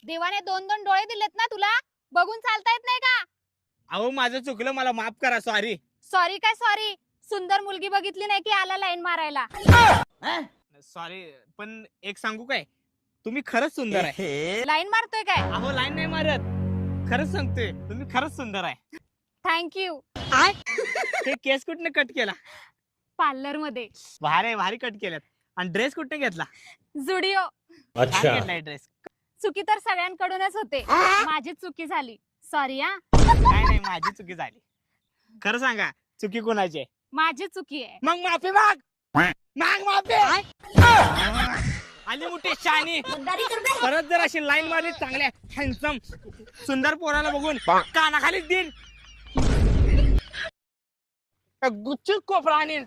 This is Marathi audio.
देवाने 2-2 डोळे दिलेत ना तुला, बघून चालता येत नाही का? अहो माझं चुकलं, मला माफ करा. सॉरी. सॉरी काय सॉरी? सुंदर मुलगी बघितली नाही की आला लाईन मारायला. सॉरी, पण एक सांगू काय, तुम्ही खरंच सुंदर आहे. लाईन मारतोय काय? अहो लाईन नाही मारत, खरंच सांगतोय, तुम्ही खरंच सुंदर आहे. थँक्यू. हे केस कुठने कट केला? पार्लर मध्ये. भारी भारी कट केल्यात. आणि ड्रेस कुठने घेतला? जुडिओ. छान घेतलाय ड्रेस. चुकी तर सगळ्यांकडूनच होते, माझीच चुकी झाली. सॉरी हा. नाही नाही, माझी चुकी झाली. खरं सांगा, चुकी कोणाची आहे? माझी चुकी आहे. मग माफी माग. माग माफी. आली मोठी शानी. परत जर अशी लाईन मारली चांगल्या हँडसम सुंदर पोराला बघून कानाखाली दिन गुच्छ कोपरा आणीन.